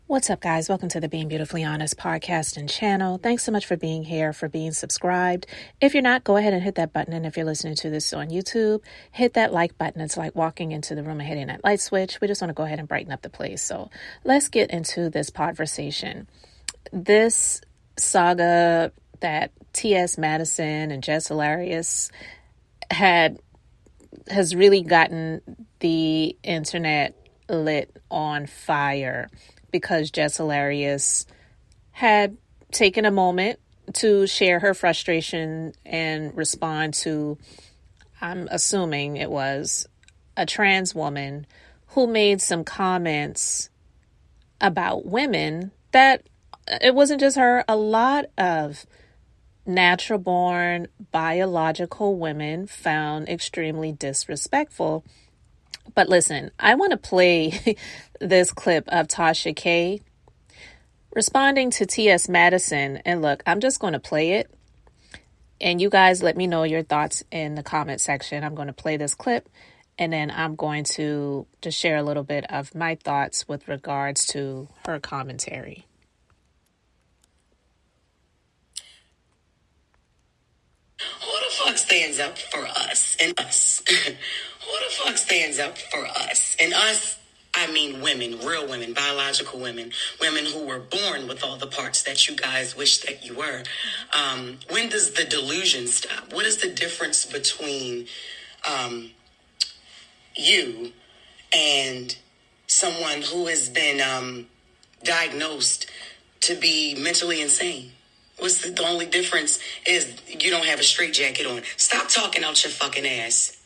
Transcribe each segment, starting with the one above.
What's up, guys? Welcome to the Being Beautifully Honest podcast and channel. Thanks so much for being here, for being subscribed. If you're not, go ahead and hit that button. And if you're listening to this on YouTube, hit that like button. It's like walking into the room and hitting that light switch. We just want to go ahead and brighten up the place. So let's get into this conversation. This saga that TS Madison and Jess Hilarious has really gotten the internet lit on fire, because Jess Hilarious had taken a moment to share her frustration and respond to, I'm assuming it was a trans woman who made some comments about women that it wasn't just her. A lot of natural born biological women found extremely disrespectful. But listen, I want to play this clip of Tasha K responding to TS Madison. And look, I'm just going to play it. And you guys let me know your thoughts in the comment section. I'm going to play this clip. And then I'm going to just share a little bit of my thoughts with regards to her commentary. Who the fuck stands up for us and us? Who the fuck stands up for us? And us, I mean women, real women, biological women, women who were born with all the parts that you guys wish that you were. When does the delusion stop? What is the difference between you and someone who has been diagnosed to be mentally insane? What's the only difference is you don't have a straitjacket on. Stop talking out your fucking ass.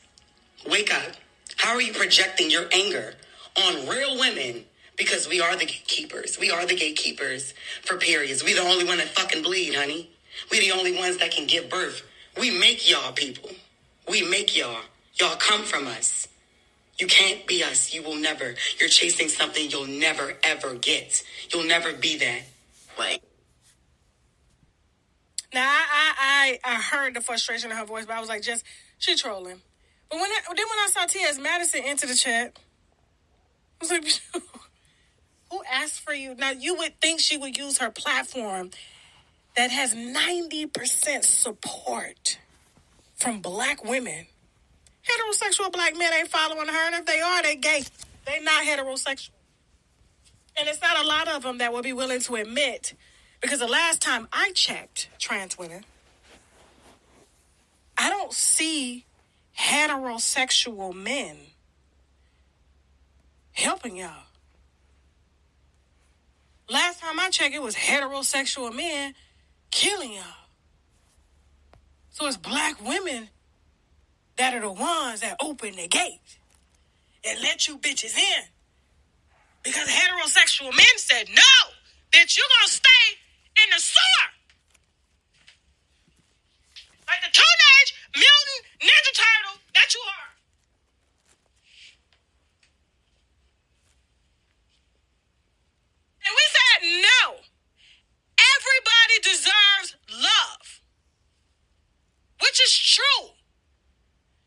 Wake up. How are you projecting your anger on real women? Because we are the gatekeepers. We are the gatekeepers for periods. We the only one that fucking bleed, honey. We the only ones that can give birth. We make y'all people. We make y'all. Y'all come from us. You can't be us. You will never. You're chasing something you'll never, ever get. You'll never be that. Like. Now, I heard the frustration in her voice, but I was like, just, she trolling. But when I saw TS Madison enter the chat, I was like, who asked for you? Now, you would think she would use her platform that has 90% support from black women. Heterosexual black men ain't following her, and if they are, they gay. They not heterosexual. And it's not a lot of them that will be willing to admit. Because the last time I checked trans women, I don't see heterosexual men helping y'all. Last time I checked, it was heterosexual men killing y'all. So it's black women that are the ones that open the gate and let you bitches in. Because heterosexual men said, no, bitch, you're going to stay in the sewer. Like the Teenage Mutant Ninja Turtle that you are. And we said no. Everybody deserves love. Which is true.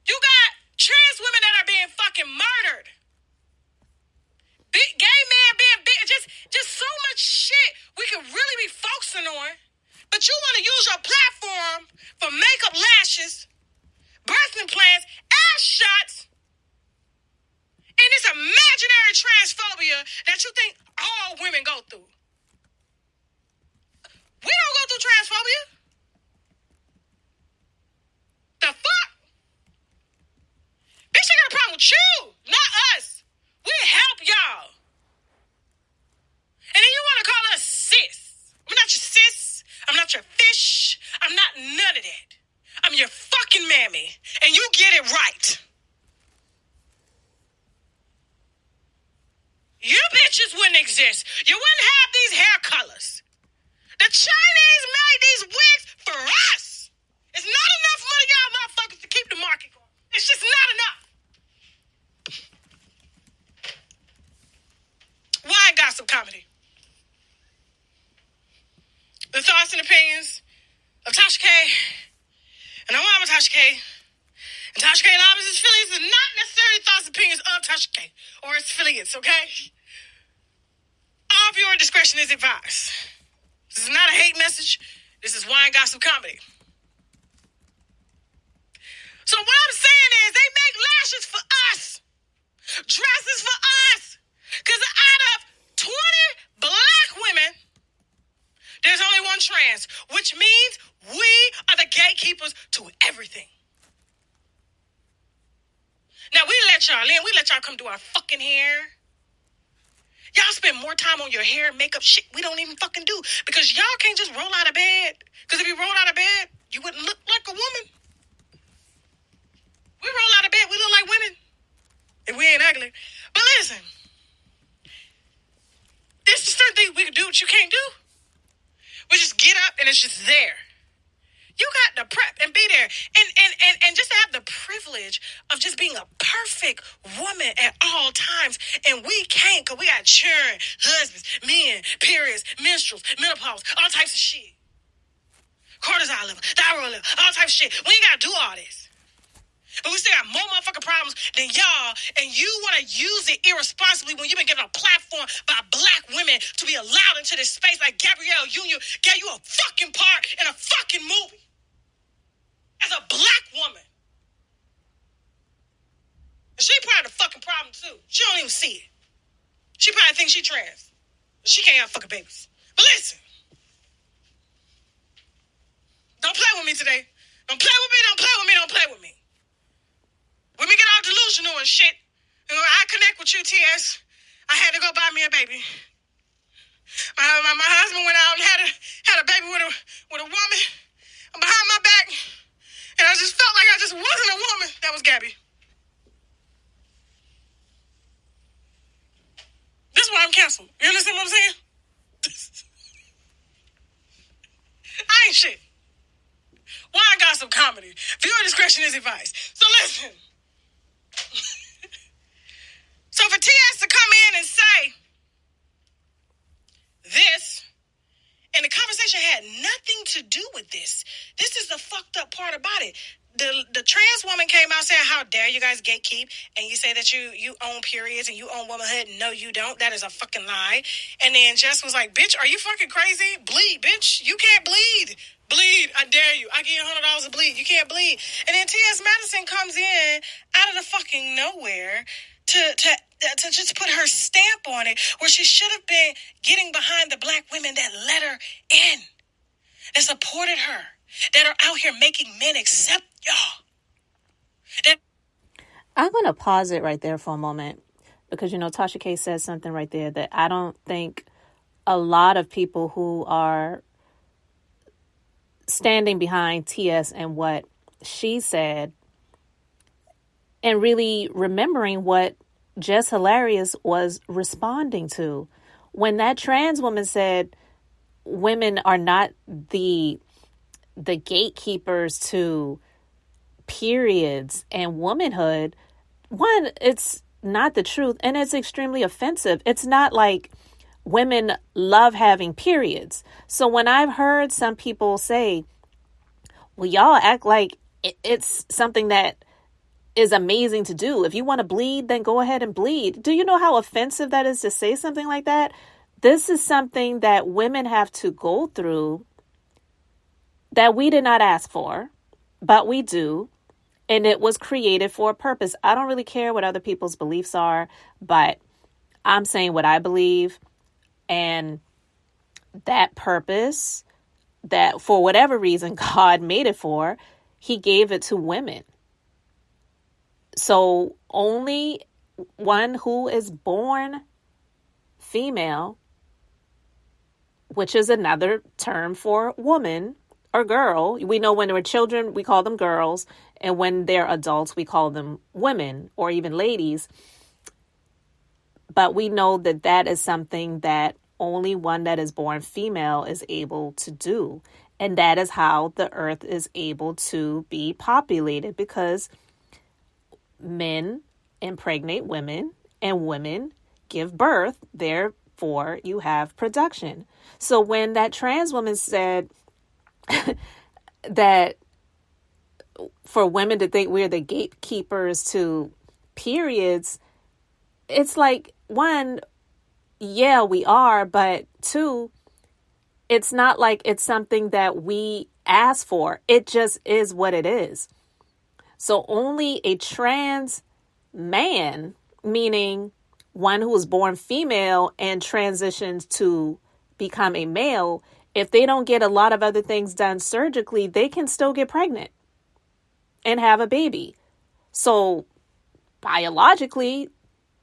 You got trans women that are being fucking murdered. Gay men being big, just so much shit we could really be focusing on. But you want to use your platform for makeup, lashes, birth implants, ass shots, and this imaginary transphobia that you think all women go through. We don't go through transphobia. The fuck? Bitch, I got a problem with you, not us. We help y'all. And then you want to call us sis. I'm not your sis. I'm not your fish. I'm not none of that. I'm your fucking mammy. And you get it right. You bitches wouldn't exist. You wouldn't have these hair colors. The Chinese made these wigs for us. It's not enough money, y'all motherfuckers, to keep the market going. It's just not enough. Wine gossip comedy. The thoughts and opinions of Tasha K. And I'm Tasha K. And Tasha K. and its affiliates is not necessarily thoughts and opinions of Tasha K. or its affiliates, okay? All of you are Viewer discretion is advised. This is not a hate message. This is wine gossip comedy. So what I'm saying is they make lashes for us. Dresses for us. Because out of 20 black women, there's only one trans, which means we are the gatekeepers to everything. Now, we let y'all in. We let y'all come do our fucking hair. Y'all spend more time on your hair and makeup shit we don't even fucking do. Because y'all can't just roll out of bed. Because if you roll out of bed, you wouldn't look like a woman. We roll out of bed, we look like women. If we ain't ugly. But listen. There's certain things we can do what you can't do. We just get up and it's just there. You got to prep and be there. And just to have the privilege of just being a perfect woman at all times. And we can't because we got children, husbands, men, periods, menstruals, menopause, all types of shit. Cortisol level, thyroid level, all types of shit. We ain't got to do all this. But we still got more motherfucking problems than y'all, and you want to use it irresponsibly when you've been given a platform by black women to be allowed into this space like Gabrielle Union gave you a fucking part in a fucking movie. As a black woman. And she part of the fucking problem, too. She don't even see it. She probably thinks she trans. She can't have fucking babies. But listen. Don't play with me today. Don't play with me, don't play with me, don't play with me. When we get all delusional and shit, you know, I connect with you, TS. I had to go buy me a baby. My husband went out and had a baby with a woman behind my back, and I just felt like I just wasn't a woman. That was Gabby. This is why I'm canceled. You understand what I'm saying? I ain't shit. Wine gossip comedy. Viewer discretion is advised. So listen. So for TS to come in and say this, and the conversation had nothing to do with this. This is the fucked up part about it. The trans woman came out saying, how dare you guys gatekeep, and you say that you own periods and you own womanhood. No, you don't. That is a fucking lie. And then Jess was like, bitch, are you fucking crazy? Bleed, bitch. You can't bleed. Bleed. I dare you. I give you $100 to bleed. You can't bleed. And then TS Madison comes in out of the fucking nowhere to just put her stamp on it, where she should have been getting behind the black women that let her in, that supported her, that are out here making men accept y'all. I'm going to pause it right there for a moment because, you know, Tasha K says something right there that I don't think a lot of people who are standing behind TS and what she said and really remembering what Jess Hilarious was responding to. When that trans woman said women are not the gatekeepers to periods and womanhood, one, it's not the truth, and it's extremely offensive. It's not like women love having periods. So when I've heard some people say, well, y'all act like it's something that is amazing to do. If you want to bleed, then go ahead and bleed. Do you know how offensive that is to say something like that? This is something that women have to go through that we did not ask for, but we do. And it was created for a purpose. I don't really care what other people's beliefs are, but I'm saying what I believe. And that purpose, that for whatever reason God made it for, he gave it to women. So only one who is born female, which is another term for woman or girl. We know when they're children, we call them girls. And when they're adults, we call them women or even ladies. But we know that that is something that only one that is born female is able to do. And that is how the earth is able to be populated, because men impregnate women and women give birth. Therefore, you have production. So when that trans woman said that for women to think we're the gatekeepers to periods, it's like, one, yeah, we are, but two, it's not like it's something that we ask for. It just is what it is. So only a trans man, meaning one who was born female and transitions to become a male, if they don't get a lot of other things done surgically, they can still get pregnant and have a baby. So biologically,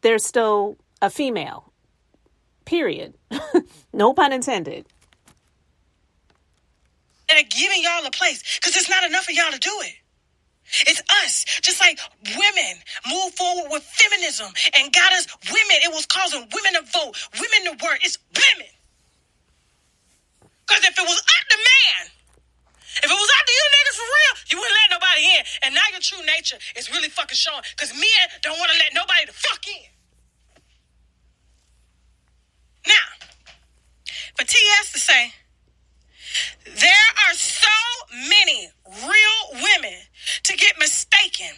they're still a female. Period. No pun intended. And are giving y'all a place because it's not enough of y'all to do it. It's us. Just like women move forward with feminism and got us women. It was causing women to vote, women to work. It's women. Because if it was up to man, if it was up to you niggas for real, you wouldn't let nobody in. And now your true nature is really fucking showing because men don't want to let nobody the fuck in. Now, for TS to say, there are so many real women to get mistaken,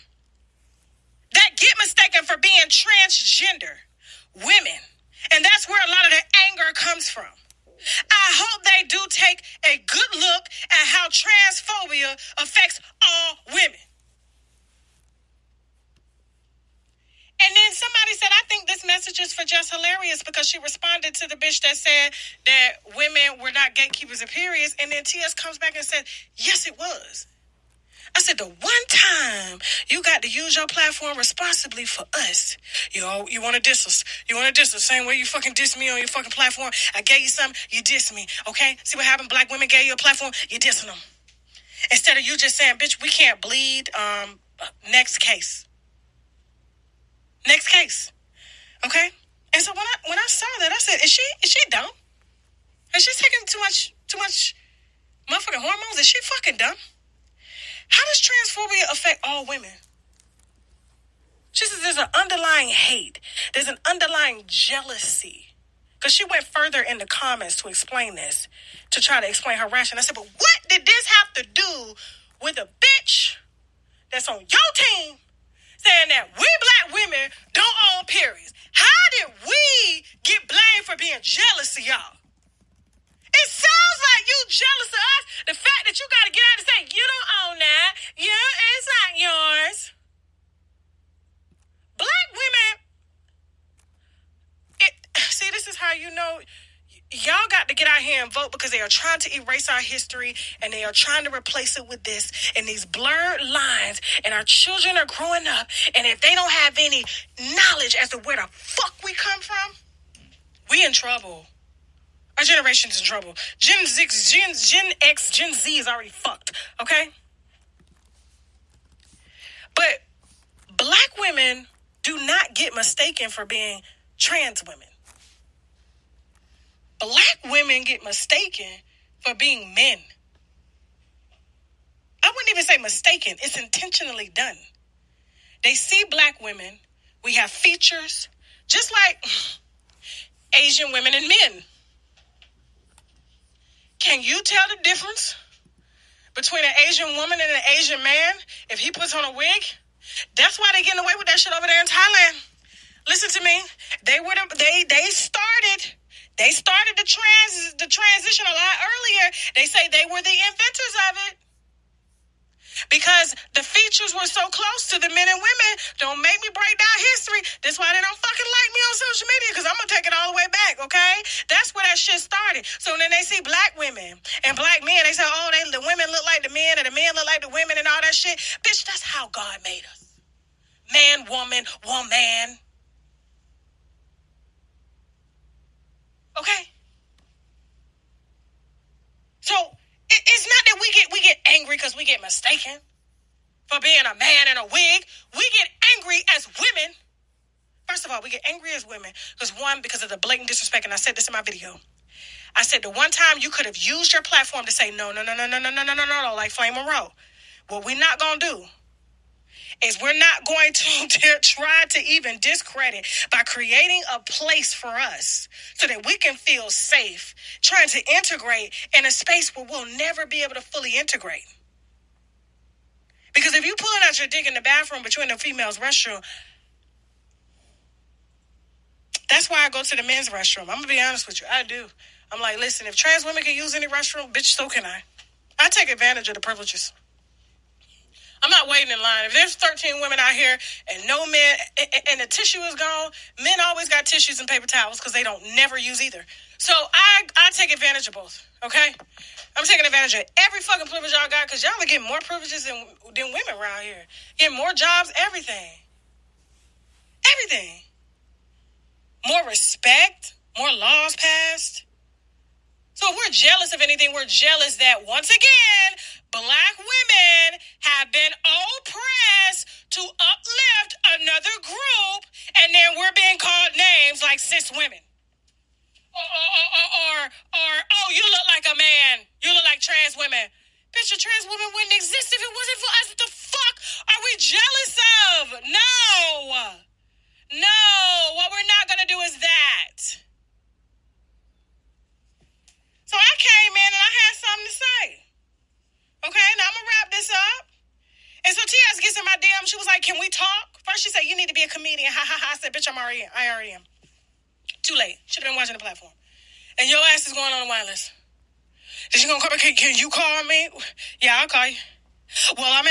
that get mistaken for being transgender women. And that's where a lot of the anger comes from. I hope they do take a good look at how transphobia affects all women. And then somebody said, I think this message is for Jess Hilarious because she responded to the bitch that said that women were not gatekeepers of periods. And then TS comes back and said, yes, it was. I said, the one time you got to use your platform responsibly for us, you want to diss us. You want to diss us. Same way you fucking diss me on your fucking platform. I gave you something, you diss me, okay? See what happened? Black women gave you a platform, you dissing them. Instead of you just saying, bitch, we can't bleed, next case. Next case. Okay? And so when I saw that, I said, is she dumb? Is she taking too much motherfucking hormones? Is she fucking dumb? How does transphobia affect all women? She says there's an underlying hate. There's an underlying jealousy. Because she went further in the comments to explain this, to try to explain her rationale. I said, but what did this have to do with a bitch that's on your team saying that we black women don't own periods? How did we get blamed for being jealous of y'all? It sounds like you jealous of us. The fact that you got to get out and say, you don't own that. Yeah, it's not yours. Black women, see, this is how you know y'all got to get out here and vote because they are trying to erase our history and they are trying to replace it with this and these blurred lines, and our children are growing up, and if they don't have any knowledge as to where the fuck we come from, we in trouble. Our generation's in trouble. Gen X, Gen Z is already fucked, okay? But black women do not get mistaken for being trans women. Black women get mistaken for being men. I wouldn't even say mistaken. It's intentionally done. They see black women. We have features just like Asian women and men. Can you tell the difference between an Asian woman and an Asian man if he puts on a wig? That's why they're getting away with that shit over there in Thailand. Listen to me. They started the transition a lot earlier. They say they were the inventors of it. Because the features were so close to the men and women. Don't make me break down history. That's why they don't fucking like me on social media, because I'm going to take it all the way back, okay? That's where that shit started. So then they see black women and black men. They say, oh, the women look like the men and the men look like the women and all that shit. Bitch, that's how God made us. Man, woman, woman. Okay? So it's not that we get angry because we get mistaken for being a man in a wig. We get angry as women. First of all, we get angry as women because of the blatant disrespect. And I said this in my video. I said the one time you could have used your platform to say no, like Flame Monroe. What we're not going to do is we're not going to try to even discredit by creating a place for us so that we can feel safe trying to integrate in a space where we'll never be able to fully integrate. Because if you pulling out your dick in the bathroom between the female's restroom, That's why I go to the men's restroom. I'm going to be honest with you. I do. I'm like, listen, if trans women can use any restroom, bitch, so can I. I take advantage of the privileges. I'm not waiting in line. If there's 13 women out here and no men, and the tissue is gone, men always got tissues and paper towels because they don't never use either. So I take advantage of both, okay? I'm taking advantage of every fucking privilege y'all got because y'all are getting more privileges than women around here. Getting more jobs, everything. Everything. More respect, more laws passed. So if we're jealous of anything, we're jealous that, once again, black women have been oppressed to uplift another group, and then we're being called names like cis women. Or oh, you look like a man. You look like trans women. Bitch, a trans woman wouldn't exist if it wasn't for us. What the fuck are we jealous of? No. What we're not going to do is that. So I came in and I had something to say. Okay, now I'm going to wrap this up. And so TS gets in my DM. She was like, can we talk? First she said, you need to be a comedian. Ha, ha, ha. I said, bitch, I already am. Too late. Should have been watching the platform. And your ass is going on the wine list. Is she going to call me? Can you call me? Yeah, I'll call you. Well,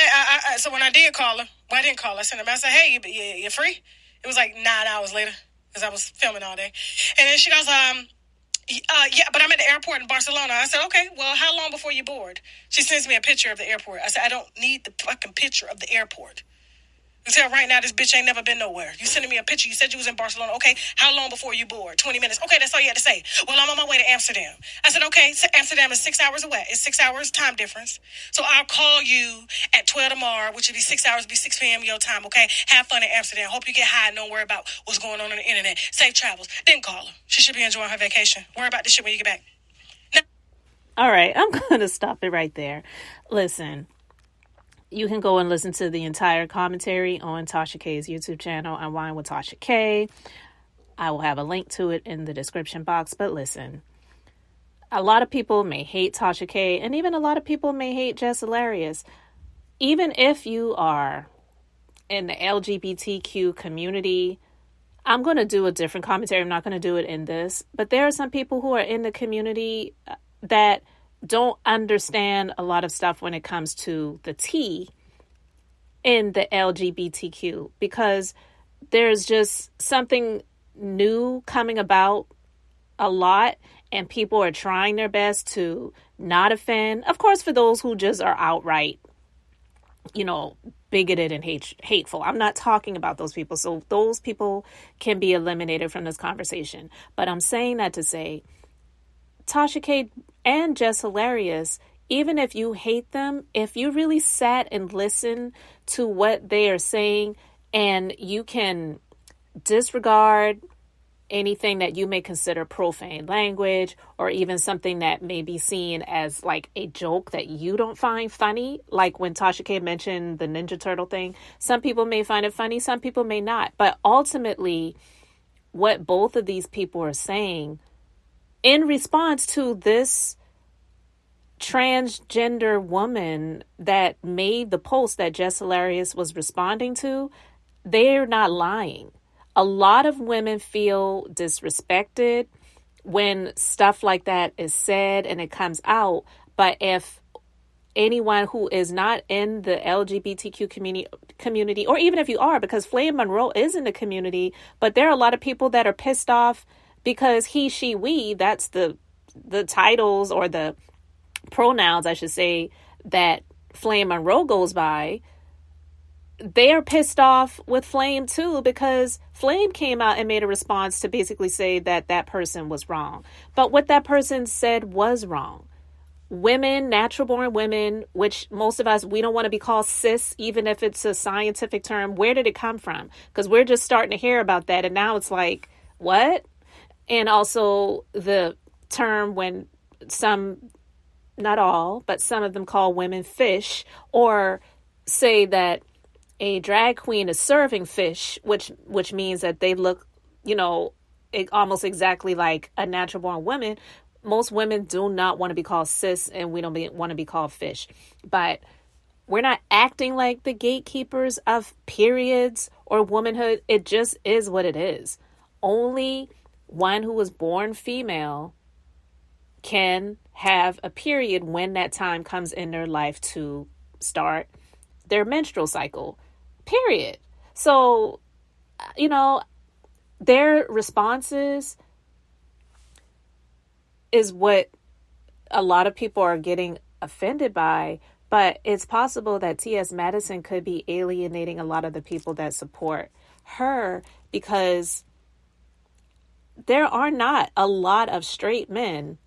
so when I did call her, I didn't call her. I sent her a message. Hey, you free? It was like 9 hours later because I was filming all day. And then she goes, yeah, but I'm at the airport in Barcelona. I said, okay, well, how long before you board? She sends me a picture of the airport. I said, I don't need the fucking picture of the airport. Until right now, this bitch ain't never been nowhere. You sending me a picture. You said you was in Barcelona. Okay, how long before you board? 20 minutes. Okay, that's all you had to say. Well, I'm on my way to Amsterdam. I said, okay, so Amsterdam is 6 hours away. It's 6 hours time difference. So I'll call you at 12 tomorrow, which would be 6 hours, be 6 p.m. your time, okay? Have fun in Amsterdam. Hope you get high and don't worry about what's going on the internet. Safe travels. Then call her. She should be enjoying her vacation. Worry about this shit when you get back. All right, I'm going to stop it right there. Listen. You can go and listen to the entire commentary on Tasha K's YouTube channel, Unwind with Tasha K. I will have a link to it in the description box. But listen, a lot of people may hate Tasha K, and even a lot of people may hate Jess Hilarious. Even if you are in the LGBTQ community, I'm going to do a different commentary. I'm not going to do it in this. But there are some people who are in the community that don't understand a lot of stuff when it comes to the T in the LGBTQ, because there's just something new coming about a lot, and people are trying their best to not offend. Of course, for those who just are outright, bigoted and hateful. I'm not talking about those people. So those people can be eliminated from this conversation. But I'm saying that to say, Tasha K and Jess Hilarious, even if you hate them, if you really sat and listened to what they are saying, and you can disregard anything that you may consider profane language, or even something that may be seen as like a joke that you don't find funny, like when Tasha K mentioned the Ninja Turtle thing. Some people may find it funny, some people may not. But ultimately, what both of these people are saying in response to this transgender woman that made the post that Jess Hilarious was responding to, they're not lying. A lot of women feel disrespected when stuff like that is said and it comes out. But if anyone who is not in the LGBTQ community, or even if you are, because Flame Monroe is in the community, but there are a lot of people that are pissed off because he, she, we, that's the titles or the pronouns, I should say, that Flame Monroe goes by. They're pissed off with Flame too, because Flame came out and made a response to basically say that that person was wrong. But what that person said was wrong. Women, natural born women, which most of us, we don't want to be called cis, even if it's a scientific term. Where did it come from? Because we're just starting to hear about that. And now it's like, what? And also the term when some, not all, but some of them call women fish, or say that a drag queen is serving fish, which means that they look, almost exactly like a natural born woman. Most women do not want to be called cis, and we don't want to be called fish. But we're not acting like the gatekeepers of periods or womanhood. It just is what it is. only one who was born female can have a period when that time comes in their life to start their menstrual cycle, period. So, their responses is what a lot of people are getting offended by, but it's possible that TS Madison could be alienating a lot of the people that support her, because there are not a lot of straight men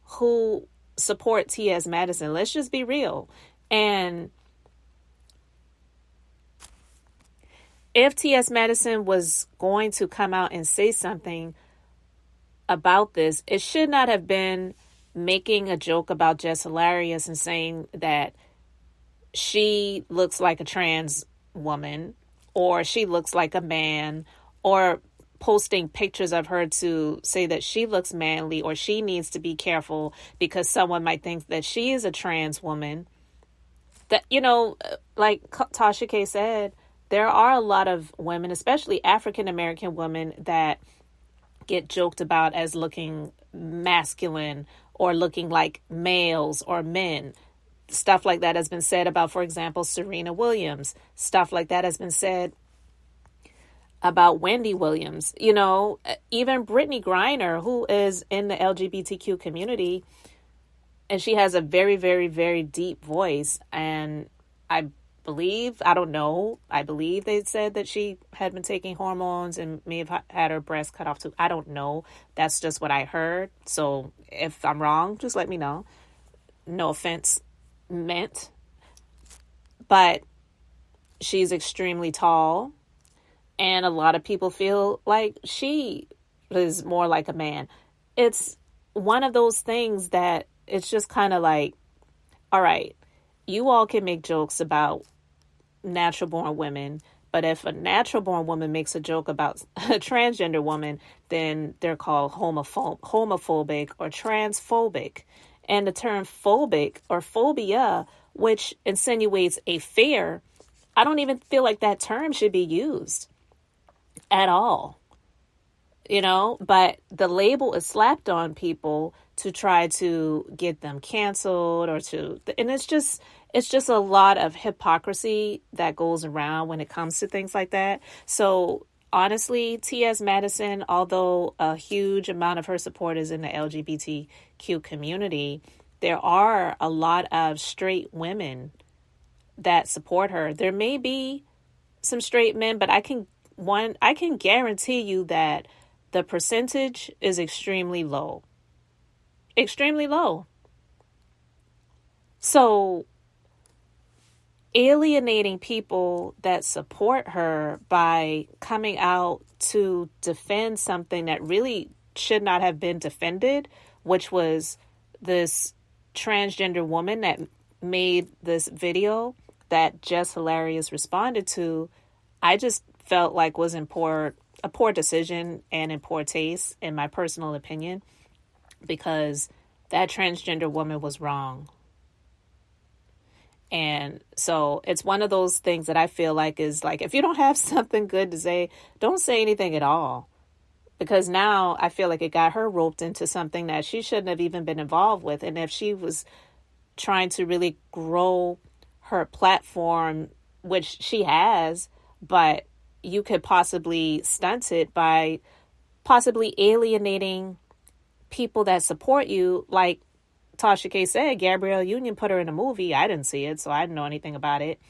who support TS Madison. Let's just be real. And if TS Madison was going to come out and say something about this, it should not have been making a joke about Jess Hilarious and saying that she looks like a trans woman, or she looks like a man, or posting pictures of her to say that she looks manly, or she needs to be careful because someone might think that she is a trans woman. That, like Tasha K said, there are a lot of women, especially African American women, that get joked about as looking masculine or looking like males or men. Stuff like that has been said about, for example, Serena Williams. Stuff like that has been said about Wendy Williams. Even Brittany Griner, who is in the LGBTQ community, and she has a very, very, very deep voice. And I believe they said that she had been taking hormones and may have had her breast cut off too. I don't know. That's just what I heard. So if I'm wrong, just let me know. No offense meant. But she's extremely tall, and a lot of people feel like she is more like a man. It's one of those things that it's just kind of like, all right, you all can make jokes about natural born women, but if a natural born woman makes a joke about a transgender woman, then they're called homophobic or transphobic. And the term phobic or phobia, which insinuates a fear, I don't even feel like that term should be used at all. But the label is slapped on people to try to get them canceled and it's just a lot of hypocrisy that goes around when it comes to things like that. So honestly, T.S. Madison, although a huge amount of her support is in the LGBTQ community, there are a lot of straight women that support her. There may be some straight men, but I can guarantee you that the percentage is extremely low. Extremely low. So alienating people that support her by coming out to defend something that really should not have been defended, which was this transgender woman that made this video that Jess Hilarious responded to, I just felt like was a poor decision and in poor taste, in my personal opinion, because that transgender woman was wrong. And so it's one of those things that I feel like is like, if you don't have something good to say, don't say anything at all. Because now I feel like it got her roped into something that she shouldn't have even been involved with. And if she was trying to really grow her platform, which she has, but you could possibly stunt it by possibly alienating people that support you. Like Tasha K said, Gabrielle Union put her in a movie. I didn't see it, so I didn't know anything about it.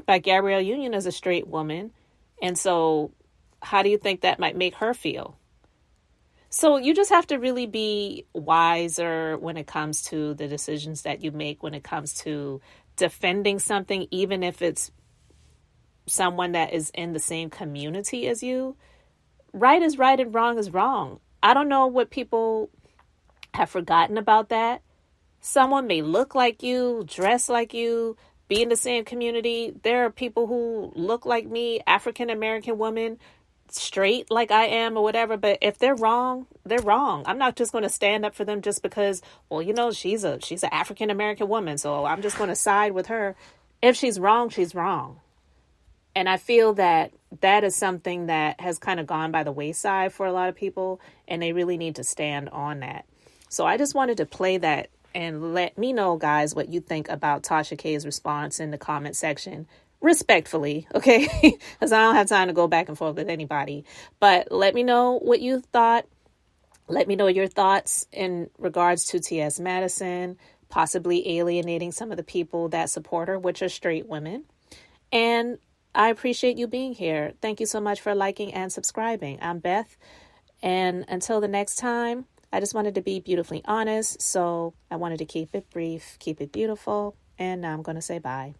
But Gabrielle Union is a straight woman. And so how do you think that might make her feel? So you just have to really be wiser when it comes to the decisions that you make, when it comes to defending something, even if it's someone that is in the same community as you. Right is right and wrong is wrong. I don't know what people have forgotten about that. Someone may look like you, dress like you, be in the same community. There are people who look like me, African American women, straight like I am or whatever. But if they're wrong, they're wrong. I'm not just going to stand up for them just because, well, she's an African American woman, so I'm just going to side with her. If she's wrong, she's wrong. And I feel that that is something that has kind of gone by the wayside for a lot of people, and they really need to stand on that. So I just wanted to play that and let me know, guys, what you think about Tasha K's response in the comment section. Respectfully, okay? Because I don't have time to go back and forth with anybody. But let me know what you thought. Let me know your thoughts in regards to TS Madison, possibly alienating some of the people that support her, which are straight women. And I appreciate you being here. Thank you so much for liking and subscribing. I'm Beth. And until the next time, I just wanted to be beautifully honest. So I wanted to keep it brief, keep it beautiful. And now I'm going to say bye.